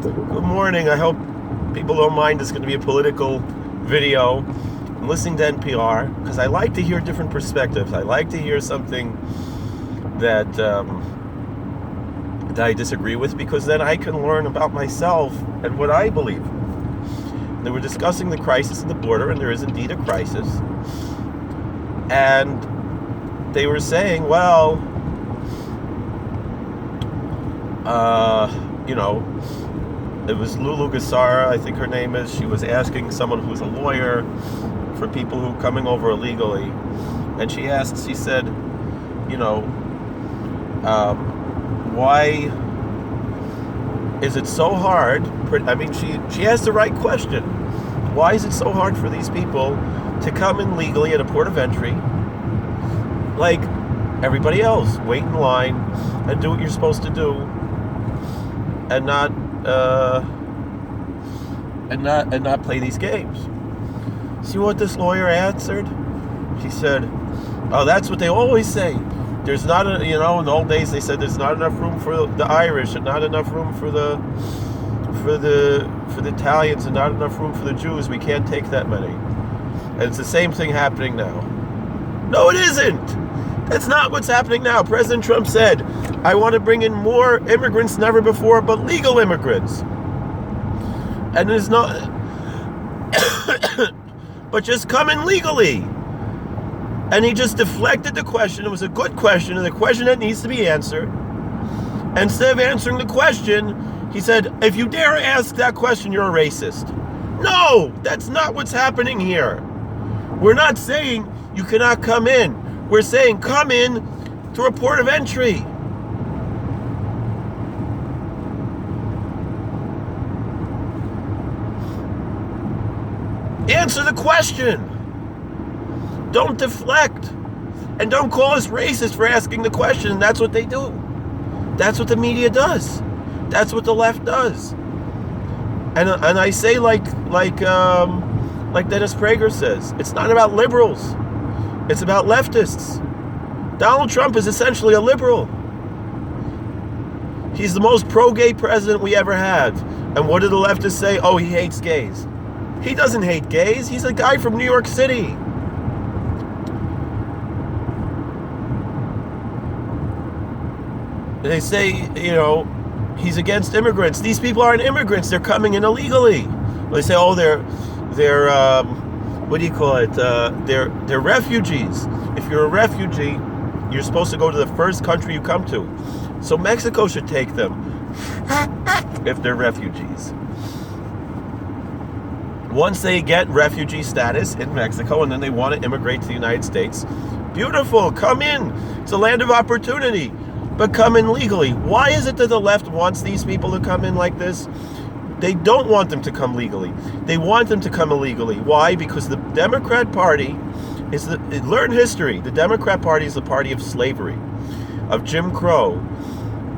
Good morning. I hope people don't mind. It's going to be a political video. I'm listening to NPR because I like to hear different perspectives. I like to hear something that I disagree with, because then I can learn about myself and what I believe. They were discussing the crisis at the border, and there is indeed a crisis. And they were saying, well, it was Lulu Gassara, I think her name is. She was asking someone who's a lawyer for people who are coming over illegally. And she said, why is it so hard? I mean, she asked the right question. Why is it so hard for these people to come in legally at a port of entry, like everybody else? Wait in line and do what you're supposed to do, and not play these games. See what this lawyer answered? She said, "Oh, that's what they always say. There's not in the old days they said there's not enough room for the Irish, and not enough room for the Italians, and not enough room for the Jews. We can't take that many." And it's the same thing happening now. No, it isn't. That's not what's happening now. President Trump said, "I want to bring in more immigrants than ever before, but legal immigrants." And it's not, but just come in legally. And he just deflected the question. It was a good question, and the question that needs to be answered. Instead of answering the question, he said, "If you dare ask that question, you're a racist." No, that's not what's happening here. We're not saying you cannot come in. We're saying come in through a port of entry. Answer the question. Don't deflect. And don't call us racist for asking the question. And that's what they do. That's what the media does. That's what the left does. And I say like Dennis Prager says, it's not about liberals. It's about leftists. Donald Trump is essentially a liberal. He's the most pro-gay president we ever had. And what do the leftists say? Oh, he hates gays. He doesn't hate gays. He's a guy from New York City. They say, he's against immigrants. These people aren't immigrants. They're coming in illegally. They say, oh, they're what do you call it? They're refugees. If you're a refugee, you're supposed to go to the first country you come to. So Mexico should take them if they're refugees. Once they get refugee status in Mexico and then they want to immigrate to the United States, beautiful, come in. It's a land of opportunity, but come in legally. Why is it that the left wants these people to come in like this? They don't want them to come legally. They want them to come illegally. Why? Because the Democrat Party learn history. The Democrat Party is the party of slavery, of Jim Crow,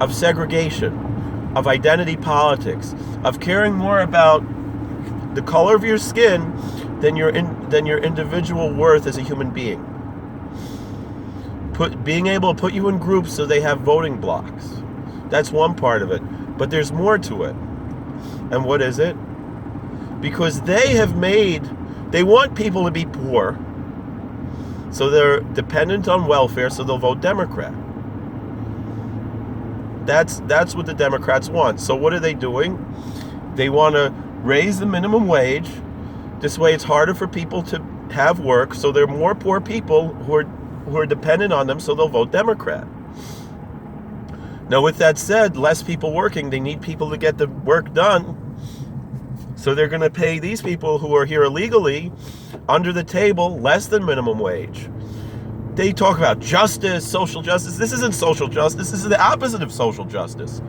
of segregation, of identity politics, of caring more about the color of your skin than your individual worth as a human being. Being able to put you in groups so they have voting blocks. That's one part of it. But there's more to it. And what is it? Because they want people to be poor, so they're dependent on welfare, so they'll vote Democrat. That's what the Democrats want. So what are they doing? They want to raise the minimum wage. This way it's harder for people to have work, so there are more poor people who are dependent on them, so they'll vote Democrat. Now, with that said, less people working, they need people to get the work done. So they're going to pay these people who are here illegally, under the table, less than minimum wage. They talk about justice, social justice. This isn't social justice. This is the opposite of social justice.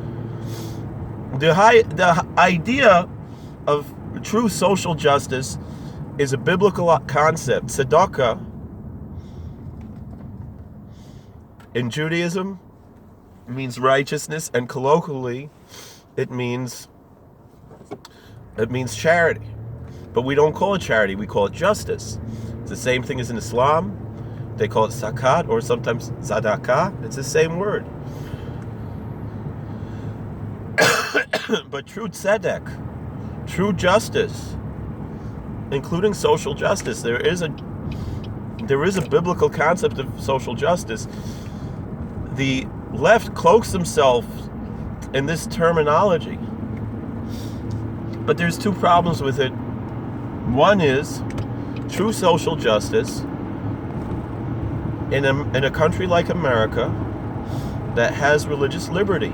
The idea of true social justice is a biblical concept. Tzedakah in Judaism means righteousness, and colloquially it means charity. But we don't call it charity, we call it justice. It's the same thing as in Islam. They call it zakat, or sometimes tzedakah. It's the same word. But true tzedek, true justice, including social justice, there is a biblical concept of social justice. The left cloaks themselves in this terminology, but there's two problems with it. One is true social justice in a country like America that has religious liberty.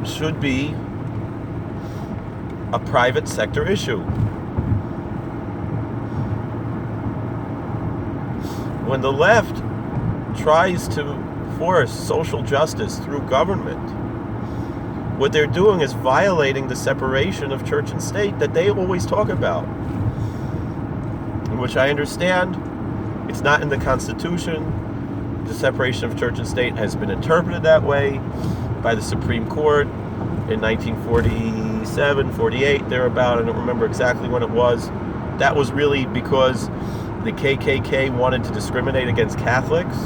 Should be a private sector issue. When the left tries to force social justice through government, what they're doing is violating the separation of church and state that they always talk about, which I understand. It's not in the Constitution. The separation of church and state has been interpreted that way by the Supreme Court in 1947, 48, thereabout. I don't remember exactly when it was. That was really because the KKK wanted to discriminate against Catholics.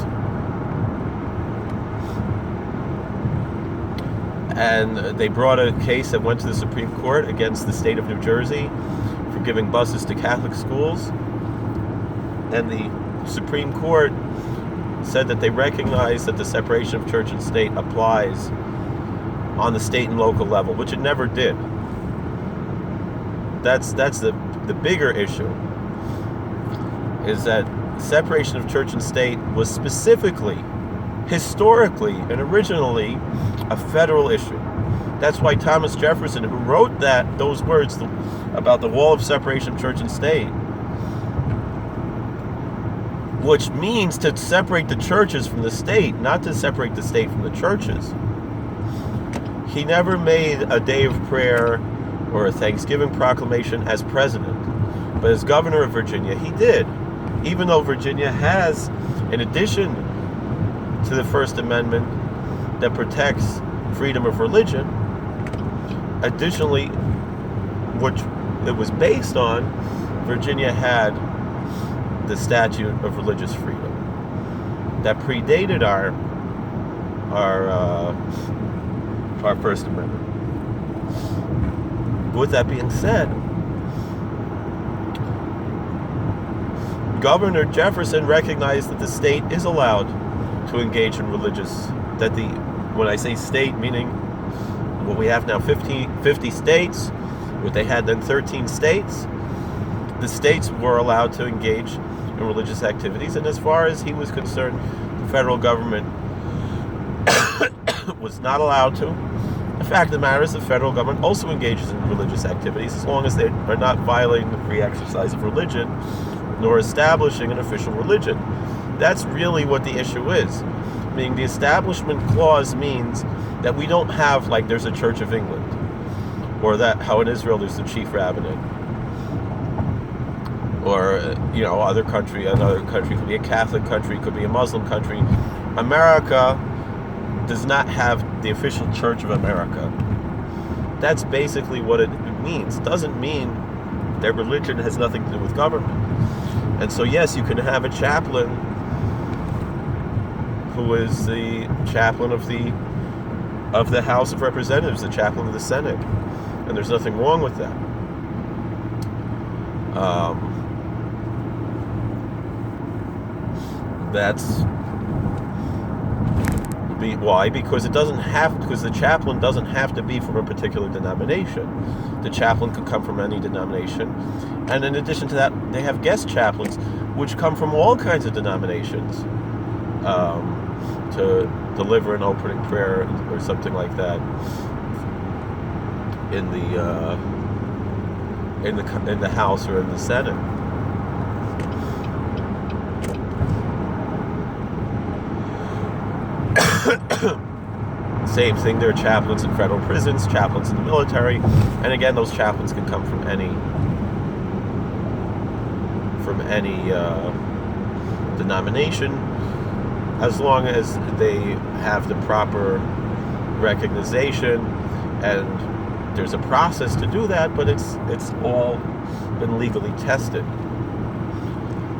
And they brought a case that went to the Supreme Court against the state of New Jersey for giving buses to Catholic schools. And the Supreme Court said that they recognize that the separation of church and state applies on the state and local level, which it never did. That's the bigger issue, is that separation of church and state was specifically, historically, and originally a federal issue. That's why Thomas Jefferson, who wrote those words about the wall of separation of church and state, which means to separate the churches from the state, not to separate the state from the churches. He never made a day of prayer or a Thanksgiving proclamation as president, but as governor of Virginia, he did. Even though Virginia has, in addition to the First Amendment that protects freedom of religion, additionally, which it was based on, Virginia had the Statute of Religious Freedom that predated our First Amendment. With that being said, Governor Jefferson recognized that the state is allowed to engage in religious, when I say state, meaning what we have now 50 states, what they had then 13 states, the states were allowed to engage in religious activities, and as far as he was concerned, the federal government was not allowed to. The fact of the matter is the federal government also engages in religious activities as long as they are not violating the free exercise of religion nor establishing an official religion. That's really what the issue is. Meaning the Establishment Clause means that we don't have, like, there's a Church of England, or that how in Israel there's the chief rabbinate, or another country could be a Catholic country, could be a Muslim country. America does not have the official Church of America. That's basically what it means. It doesn't mean that religion has nothing to do with government. And so yes, you can have a chaplain who is the chaplain of the House of Representatives, the chaplain of the Senate, and there's nothing wrong with that. Why? Because the chaplain doesn't have to be from a particular denomination. The chaplain could come from any denomination, and in addition to that, they have guest chaplains, which come from all kinds of denominations, to deliver an opening prayer or something like that in the House or in the Senate. Same thing, there are chaplains in federal prisons, chaplains in the military, and again, those chaplains can come from any denomination, as long as they have the proper recognition, and there's a process to do that, but it's all been legally tested.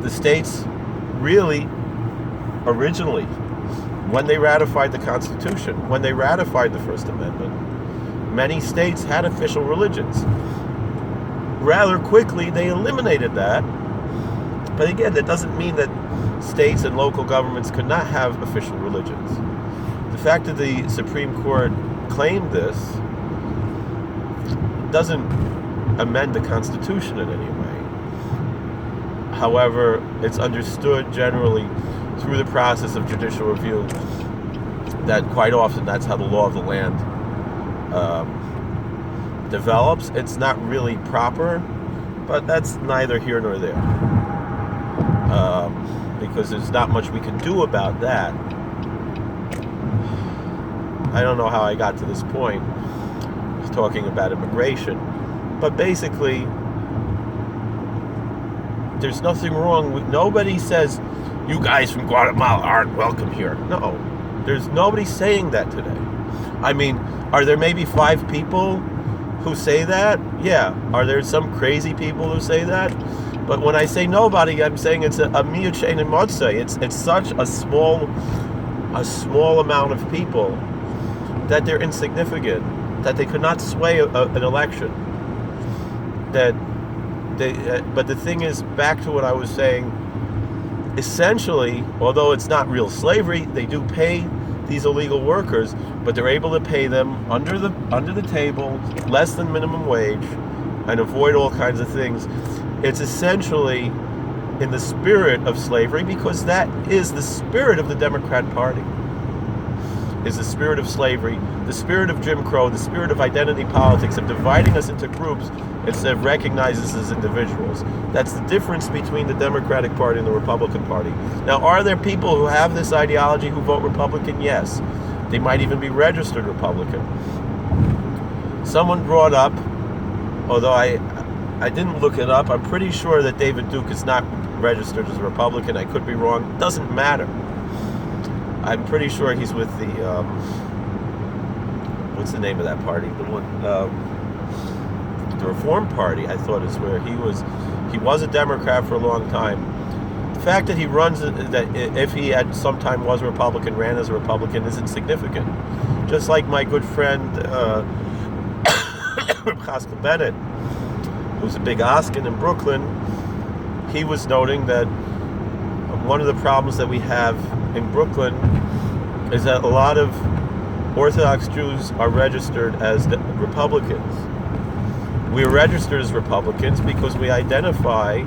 The states really originally when they ratified the Constitution, when they ratified the First Amendment, many states had official religions. Rather quickly, they eliminated that. But again, that doesn't mean that states and local governments could not have official religions. The fact that the Supreme Court claimed this doesn't amend the Constitution in any way. However, it's understood generally through the process of judicial review that quite often that's how the law of the land develops. It's not really proper, but that's neither here nor there, because there's not much we can do about that. I don't know how I got to this point, talking about immigration, but basically, there's nothing wrong with, nobody says, you guys from Guatemala aren't welcome here. No, there's nobody saying that today. I mean, are there maybe 5 people who say that? Yeah. Are there some crazy people who say that? But when I say nobody, I'm saying it's a miuchein and motzei. It's such a small amount of people that they're insignificant, that they could not sway an election. But the thing is, back to what I was saying, essentially, although it's not real slavery, they do pay these illegal workers, but they're able to pay them under the table, less than minimum wage, and avoid all kinds of things. It's essentially in the spirit of slavery, because that is the spirit of the Democrat Party. Is the spirit of slavery, the spirit of Jim Crow, the spirit of identity politics, of dividing us into groups instead of recognizing us as individuals. That's the difference between the Democratic Party and the Republican Party. Now, are there people who have this ideology who vote Republican? Yes. They might even be registered Republican. Someone brought up, although I didn't look it up, I'm pretty sure that David Duke is not registered as a Republican. I could be wrong. It doesn't matter. I'm pretty sure he's with the, what's the name of that party? The one, the Reform Party, I thought is where he was. He was a Democrat for a long time. The fact that he runs, that if he at some time was a Republican, ran as a Republican, isn't significant. Just like my good friend, Pascal Bennett, who's a big Oskin in Brooklyn, he was noting that one of the problems that we have in Brooklyn is that a lot of Orthodox Jews are registered as Republicans. We are registered as Republicans because we identify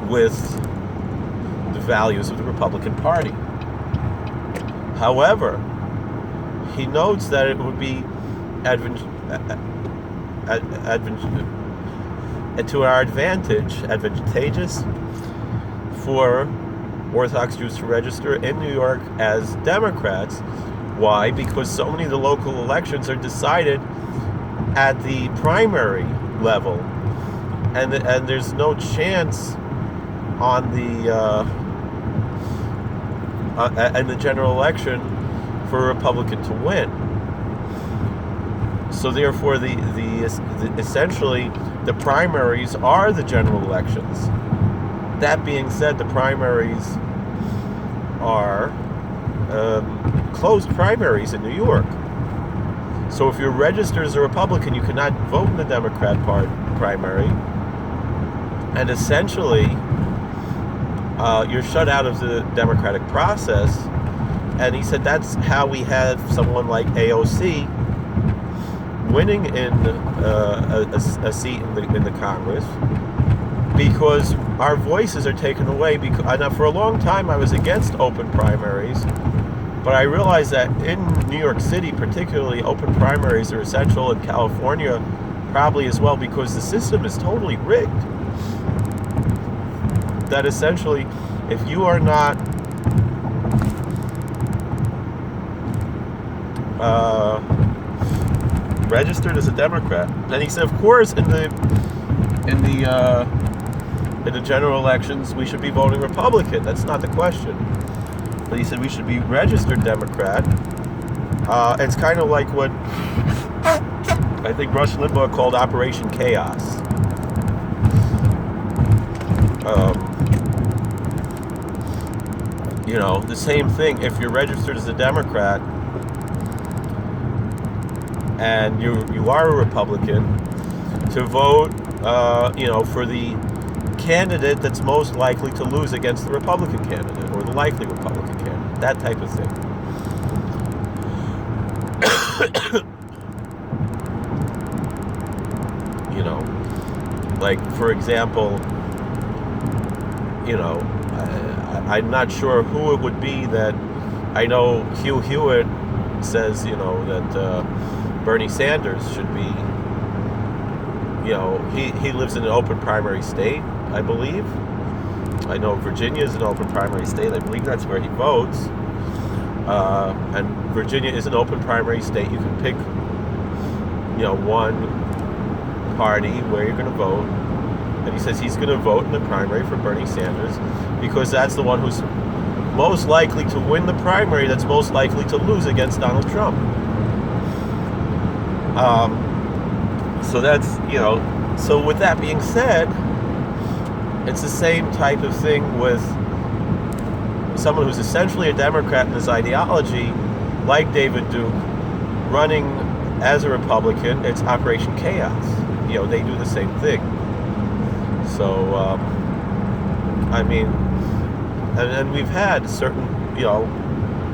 with the values of the Republican Party. However, he notes that it would be advantageous for Orthodox Jews to register in New York as Democrats. Why? Because so many of the local elections are decided at the primary level, and there's no chance on the general election for a Republican to win. So therefore, the essentially the primaries are the general elections. That being said, the primaries are closed primaries in New York. So if you're registered as a Republican, you cannot vote in the Democrat primary, and essentially you're shut out of the democratic process. And he said that's how we have someone like AOC winning in a seat in the Congress, because our voices are taken away. Now, for a long time, I was against open primaries, but I realized that in New York City, particularly, open primaries are essential. In California, probably as well, because the system is totally rigged. That essentially, if you are not registered as a Democrat, and he said, of course, in the general elections, we should be voting Republican. That's not the question. But he said we should be registered Democrat. It's kind of like what I think Rush Limbaugh called Operation Chaos. the same thing. If you're registered as a Democrat and you are a Republican, to vote, for the candidate that's most likely to lose against the Republican candidate or the likely Republican candidate, that type of thing. Like, for example, I'm not sure who it would be that, I know Hugh Hewitt says, that Bernie Sanders should be, he lives in an open primary state, I believe. I know Virginia is an open primary state. I believe that's where he votes. And Virginia is an open primary state. You can pick, one party where you're going to vote. And he says he's going to vote in the primary for Bernie Sanders because that's the one who's most likely to win the primary, that's most likely to lose against Donald Trump. So that's, so with that being said, it's the same type of thing with someone who's essentially a Democrat in his ideology, like David Duke, running as a Republican. It's Operation Chaos. They do the same thing. So, and we've had certain,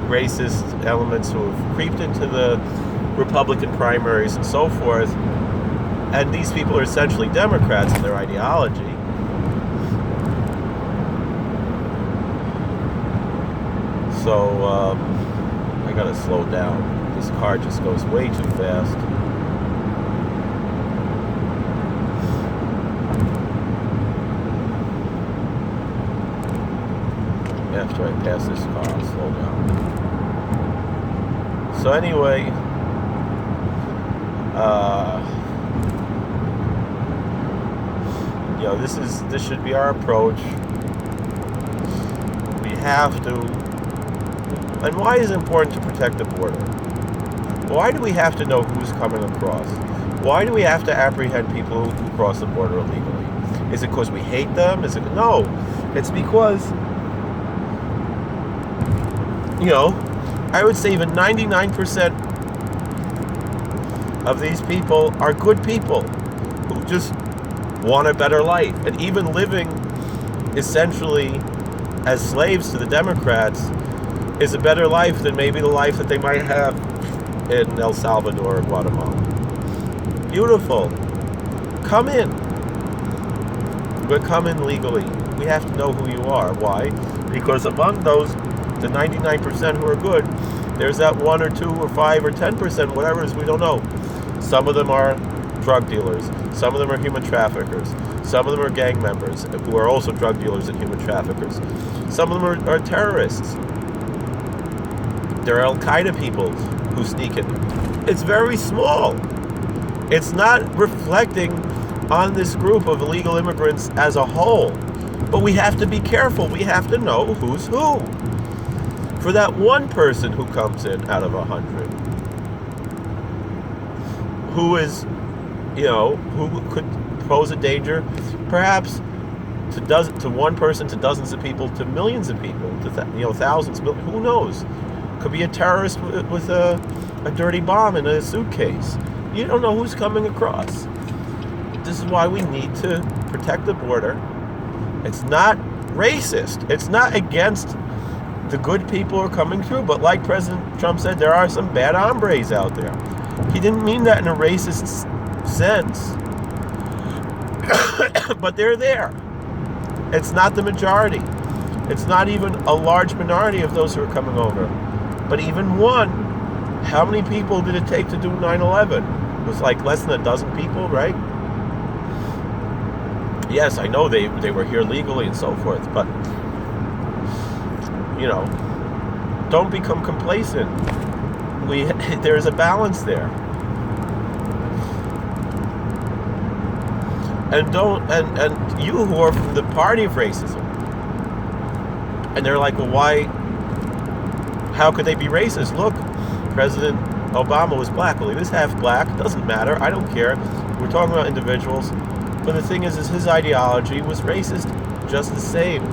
racist elements who have creeped into the Republican primaries and so forth, and these people are essentially Democrats in their ideology. So, I gotta slow down. This car just goes way too fast. After I pass this car, I'll slow down. So anyway, this should be our approach. We have to. And why is it important to protect the border? Why do we have to know who's coming across? Why do we have to apprehend people who cross the border illegally? Is it because we hate them? No. It's because, I would say even 99% of these people are good people who just want a better life. And even living essentially as slaves to the Democrats is a better life than maybe the life that they might have in El Salvador or Guatemala. Beautiful. Come in. But come in legally. We have to know who you are. Why? Because among those, the 99% who are good, there's that 1 or 2 or 5 or 10%, whatever it is, we don't know. Some of them are drug dealers. Some of them are human traffickers. Some of them are gang members who are also drug dealers and human traffickers. Some of them are terrorists. There are Al-Qaeda people who sneak in. It's very small. It's not reflecting on this group of illegal immigrants as a whole. But we have to be careful. We have to know who's who. For that one person who comes in out of 100, who is, who could pose a danger, perhaps to one person, to dozens of people, to millions of people, to thousands, who knows? Could be a terrorist with a dirty bomb in a suitcase. You don't know who's coming across. This is why we need to protect the border. It's not racist. It's not against the good people who are coming through. But like President Trump said, there are some bad hombres out there. He didn't mean that in a racist sense. But they're there. It's not the majority. It's not even a large minority of those who are coming over. But even one, how many people did it take to do 9/11? It was like less than a dozen people, right? Yes, I know they were here legally and so forth, but, don't become complacent. There's a balance there. And you who are from the party of racism, and they're like, well, why, how could they be racist? Look, President Obama was black. Well, he was half black. Doesn't matter. I don't care. We're talking about individuals. But the thing is his ideology was racist just the same.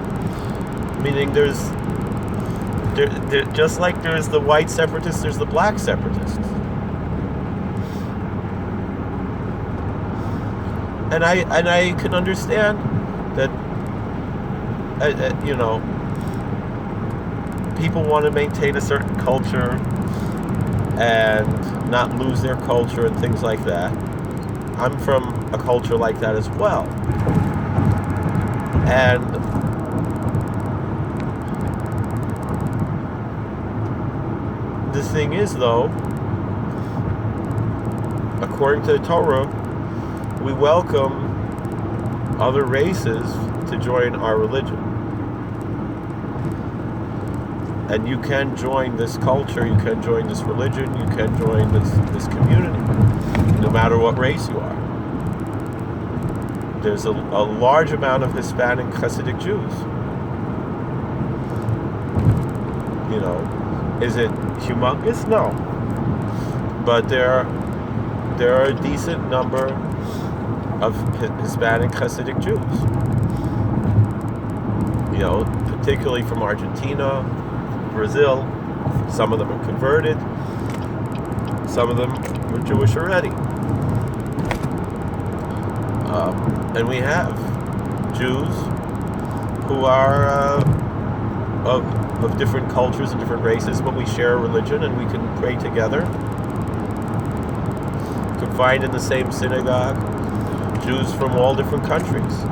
Meaning just like there's the white separatists, there's the black separatists. And I can understand that, people want to maintain a certain culture and not lose their culture and things like that. I'm from a culture like that as well. And the thing is, though, according to the Torah, we welcome other races to join our religion. And you can join this culture, you can join this religion, you can join this community, no matter what race you are. There's a large amount of Hispanic Hasidic Jews. Is it humongous? No. But there are a decent number of Hispanic Hasidic Jews. Particularly from Argentina, Brazil. Some of them are converted. Some of them were Jewish already. And we have Jews who are of different cultures and different races, but we share a religion and we can pray together. You can find in the same synagogue Jews from all different countries.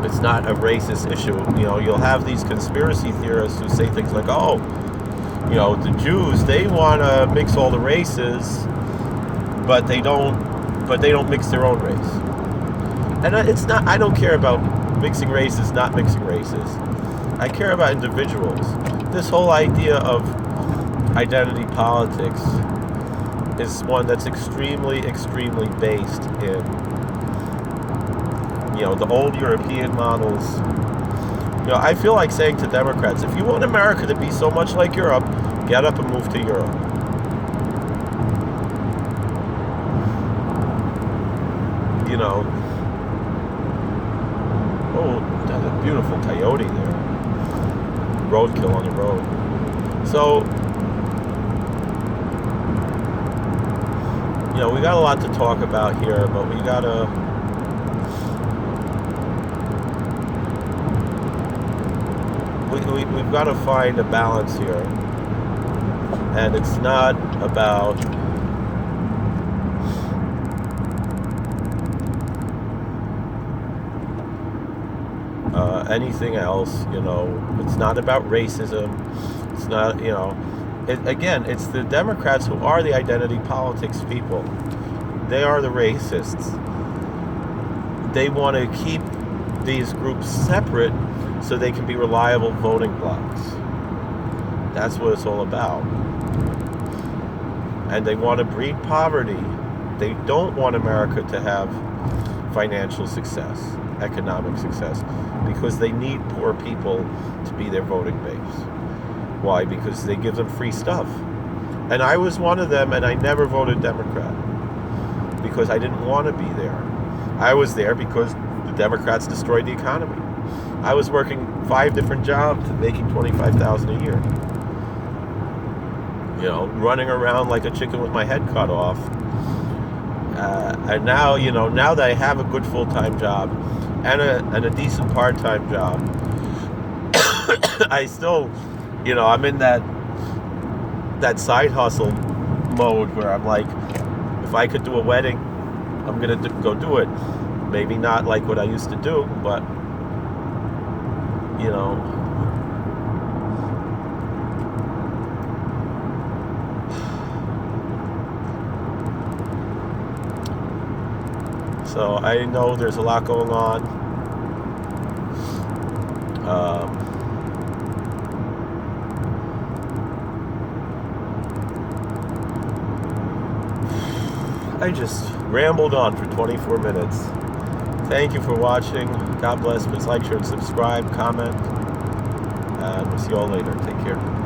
It's not a racist issue. You'll have these conspiracy theorists who say things like, the Jews, they want to mix all the races, but they don't mix their own race. And I don't care about mixing races, not mixing races. I care about individuals. This whole idea of identity politics is one that's extremely, extremely based in, the old European models. I feel like saying to Democrats, if you want America to be so much like Europe, get up and move to Europe. Oh, there's a beautiful coyote there. Roadkill on the road. So, we got a lot to talk about here, but we've got to find a balance here. And it's not about anything else. It's not about racism. It's not, it's the Democrats who are the identity politics people. They are the racists. They want to keep these groups separate so they can be reliable voting blocks. That's what it's all about. And they want to breed poverty. They don't want America to have financial success, economic success, because they need poor people to be their voting base. Why? Because they give them free stuff. And I was one of them, and I never voted Democrat because I didn't want to be there. I was there because the Democrats destroyed the economy. I was working 5 different jobs and making $25,000 a year. Running around like a chicken with my head cut off. And now, now that I have a good full-time job and a decent part-time job, I still, I'm in that side hustle mode where I'm like, if I could do a wedding, I'm going to go do it. Maybe not like what I used to do, but, So I know there's a lot going on. I just rambled on for 24 minutes. Thank you for watching. God bless. Please like, share, and subscribe, comment. And we'll see you all later. Take care.